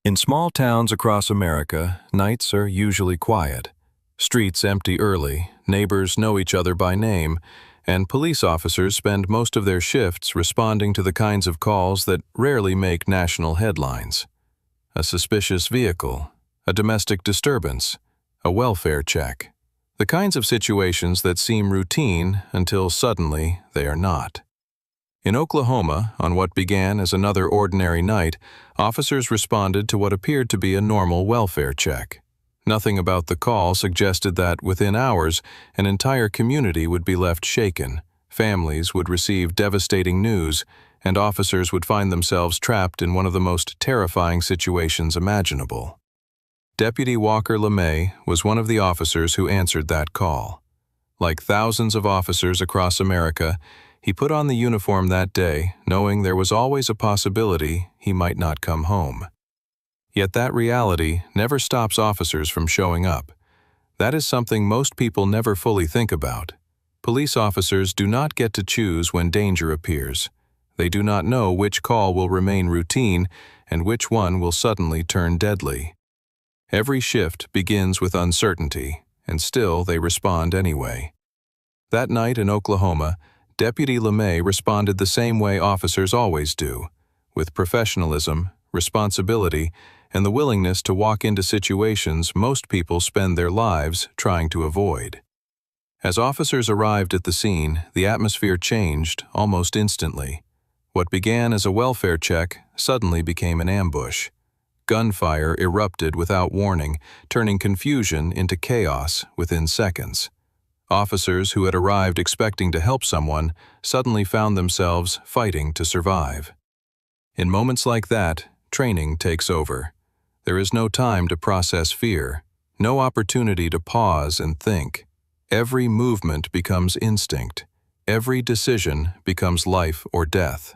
In small towns across America, nights are usually quiet. Streets empty early, neighbors know each other by name, and police officers spend most of their shifts responding to the kinds of calls that rarely make national headlines. A suspicious vehicle, a domestic disturbance, a welfare check. The kinds of situations that seem routine until suddenly they are not. In Oklahoma, on what began as another ordinary night, officers responded to what appeared to be a normal welfare check. Nothing about the call suggested that within hours, an entire community would be left shaken, families would receive devastating news, and officers would find themselves trapped in one of the most terrifying situations imaginable. Deputy Walker LeMay was one of the officers who answered that call. Like thousands of officers across America, he put on the uniform that day, knowing there was always a possibility he might not come home. Yet that reality never stops officers from showing up. That is something most people never fully think about. Police officers do not get to choose when danger appears. They do not know which call will remain routine and which one will suddenly turn deadly. Every shift begins with uncertainty, and still they respond anyway. That night in Oklahoma, Deputy LeMay responded the same way officers always do, with professionalism, responsibility, and the willingness to walk into situations most people spend their lives trying to avoid. As officers arrived at the scene, the atmosphere changed almost instantly. What began as a welfare check suddenly became an ambush. Gunfire erupted without warning, turning confusion into chaos within seconds. Officers who had arrived expecting to help someone suddenly found themselves fighting to survive. In moments like that, training takes over. There is no time to process fear, no opportunity to pause and think. Every movement becomes instinct. Every decision becomes life or death.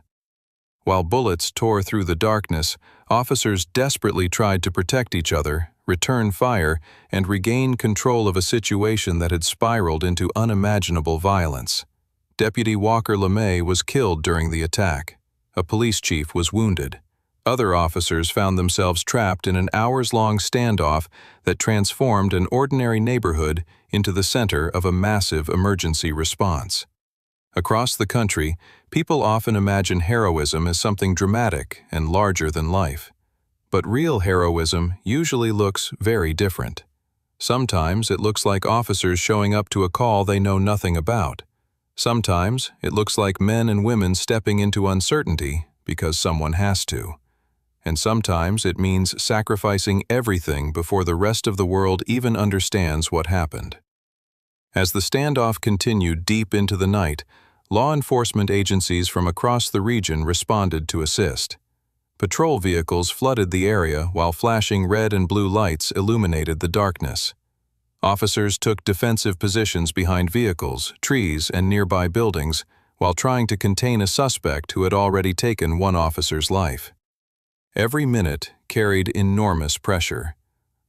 While bullets tore through the darkness, officers desperately tried to protect each other, return fire, and regain control of a situation that had spiraled into unimaginable violence. Deputy Walker LeMay was killed during the attack. A police chief was wounded. Other officers found themselves trapped in an hours-long standoff that transformed an ordinary neighborhood into the center of a massive emergency response. Across the country, people often imagine heroism as something dramatic and larger than life. But real heroism usually looks very different. Sometimes it looks like officers showing up to a call they know nothing about. Sometimes it looks like men and women stepping into uncertainty because someone has to. And sometimes it means sacrificing everything before the rest of the world even understands what happened. As the standoff continued deep into the night, law enforcement agencies from across the region responded to assist. Patrol vehicles flooded the area while flashing red and blue lights illuminated the darkness. Officers took defensive positions behind vehicles, trees, and nearby buildings while trying to contain a suspect who had already taken one officer's life. Every minute carried enormous pressure.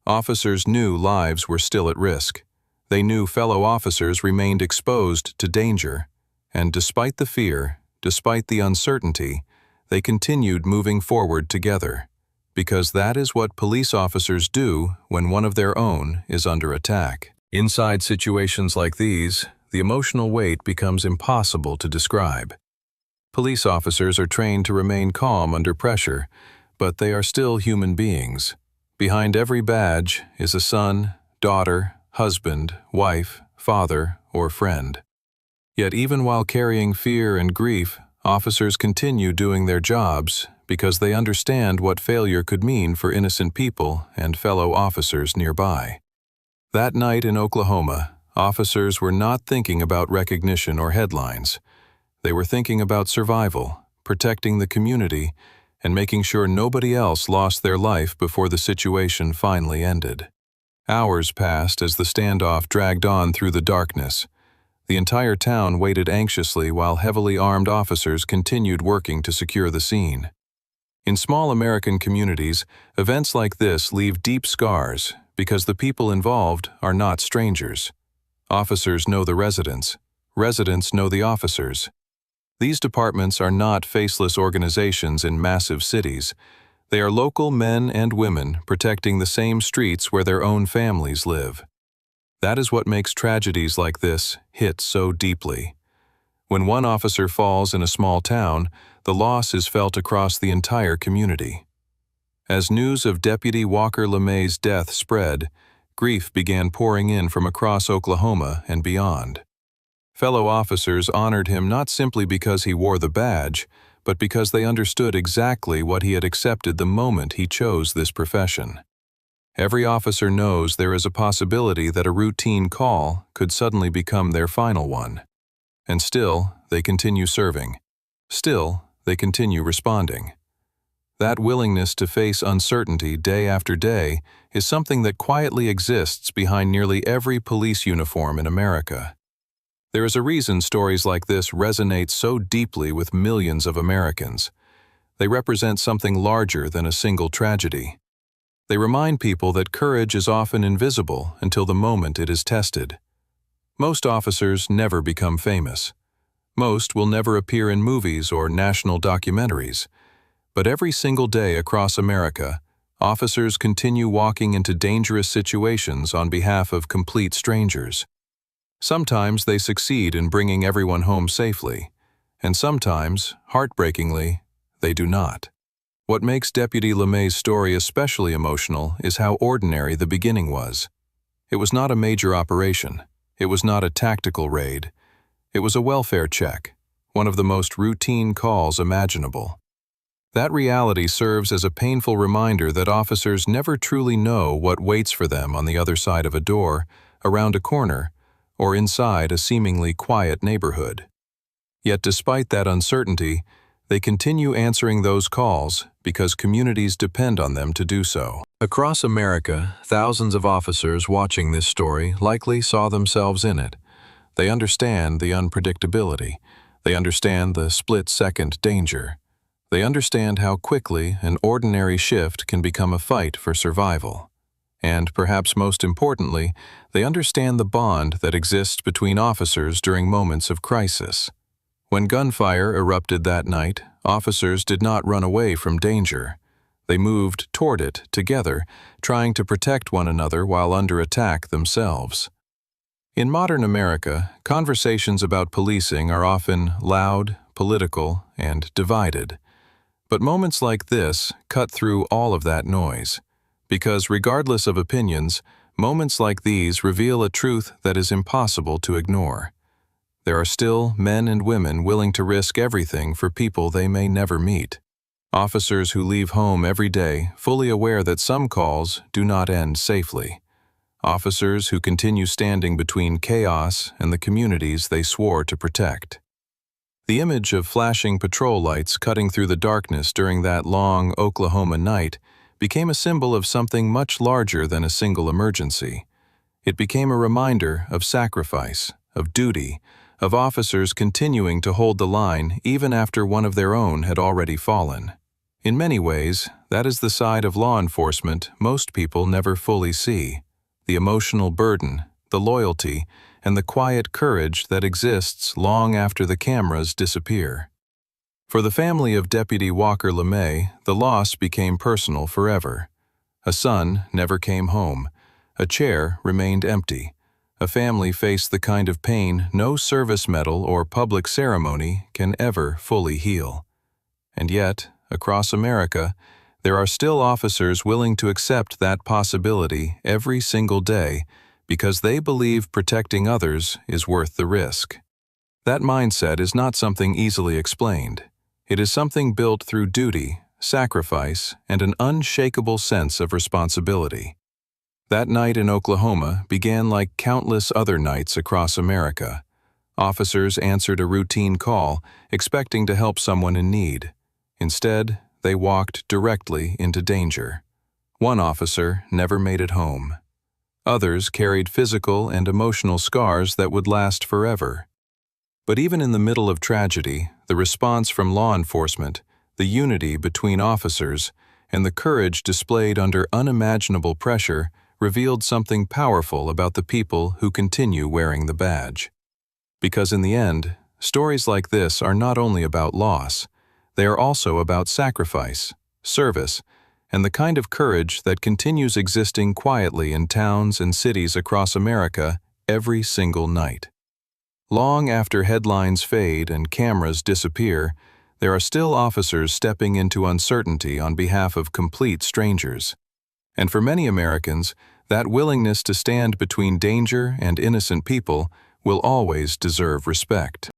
Officers knew lives were still at risk. They knew fellow officers remained exposed to danger. And despite the fear, despite the uncertainty, they continued moving forward together, because that is what police officers do when one of their own is under attack. Inside situations like these, the emotional weight becomes impossible to describe. Police officers are trained to remain calm under pressure, but they are still human beings. Behind every badge is a son, daughter, husband, wife, father, or friend. Yet even while carrying fear and grief, officers continue doing their jobs because they understand what failure could mean for innocent people and fellow officers nearby. That night in Oklahoma, officers were not thinking about recognition or headlines. They were thinking about survival, protecting the community, and making sure nobody else lost their life before the situation finally ended. Hours passed as the standoff dragged on through the darkness. The entire town waited anxiously while heavily armed officers continued working to secure the scene. In small American communities, events like this leave deep scars because the people involved are not strangers. Officers know the residents. Residents know the officers. These departments are not faceless organizations in massive cities. They are local men and women protecting the same streets where their own families live. That is what makes tragedies like this hit so deeply. When one officer falls in a small town, the loss is felt across the entire community. As news of Deputy Walker LeMay's death spread, grief began pouring in from across Oklahoma and beyond. Fellow officers honored him not simply because he wore the badge, but because they understood exactly what he had accepted the moment he chose this profession. Every officer knows there is a possibility that a routine call could suddenly become their final one. And still, they continue serving. Still, they continue responding. That willingness to face uncertainty day after day is something that quietly exists behind nearly every police uniform in America. There is a reason stories like this resonate so deeply with millions of Americans. They represent something larger than a single tragedy. They remind people that courage is often invisible until the moment it is tested. Most officers never become famous. Most will never appear in movies or national documentaries. But every single day across America, officers continue walking into dangerous situations on behalf of complete strangers. Sometimes they succeed in bringing everyone home safely, and sometimes, heartbreakingly, they do not. What makes Deputy LeMay's story especially emotional is how ordinary the beginning was. It was not a major operation. It was not a tactical raid. It was a welfare check, one of the most routine calls imaginable. That reality serves as a painful reminder that officers never truly know what waits for them on the other side of a door, around a corner, or inside a seemingly quiet neighborhood. Yet despite that uncertainty, they continue answering those calls because communities depend on them to do so. Across America, thousands of officers watching this story likely saw themselves in it. They understand the unpredictability. They understand the split-second danger. They understand how quickly an ordinary shift can become a fight for survival. And perhaps most importantly, they understand the bond that exists between officers during moments of crisis. When gunfire erupted that night, officers did not run away from danger. They moved toward it together, trying to protect one another while under attack themselves. In modern America, conversations about policing are often loud, political, and divided. But moments like this cut through all of that noise, because regardless of opinions, moments like these reveal a truth that is impossible to ignore. There are still men and women willing to risk everything for people they may never meet. Officers who leave home every day fully aware that some calls do not end safely. Officers who continue standing between chaos and the communities they swore to protect. The image of flashing patrol lights cutting through the darkness during that long Oklahoma night became a symbol of something much larger than a single emergency. It became a reminder of sacrifice, of duty, of officers continuing to hold the line even after one of their own had already fallen. In many ways, that is the side of law enforcement most people never fully see: the emotional burden, the loyalty, and the quiet courage that exists long after the cameras disappear. For the family of Deputy Walker LeMay, the loss became personal forever. A son never came home. A chair remained empty. A family faced the kind of pain no service medal or public ceremony can ever fully heal. And yet, across America, there are still officers willing to accept that possibility every single day because they believe protecting others is worth the risk. That mindset is not something easily explained. It is something built through duty, sacrifice, and an unshakable sense of responsibility. That night in Oklahoma began like countless other nights across America. Officers answered a routine call, expecting to help someone in need. Instead, they walked directly into danger. One officer never made it home. Others carried physical and emotional scars that would last forever. But even in the middle of tragedy, the response from law enforcement, the unity between officers, and the courage displayed under unimaginable pressure revealed something powerful about the people who continue wearing the badge. Because in the end, stories like this are not only about loss, they are also about sacrifice, service, and the kind of courage that continues existing quietly in towns and cities across America every single night. Long after headlines fade and cameras disappear, there are still officers stepping into uncertainty on behalf of complete strangers. And for many Americans, that willingness to stand between danger and innocent people will always deserve respect.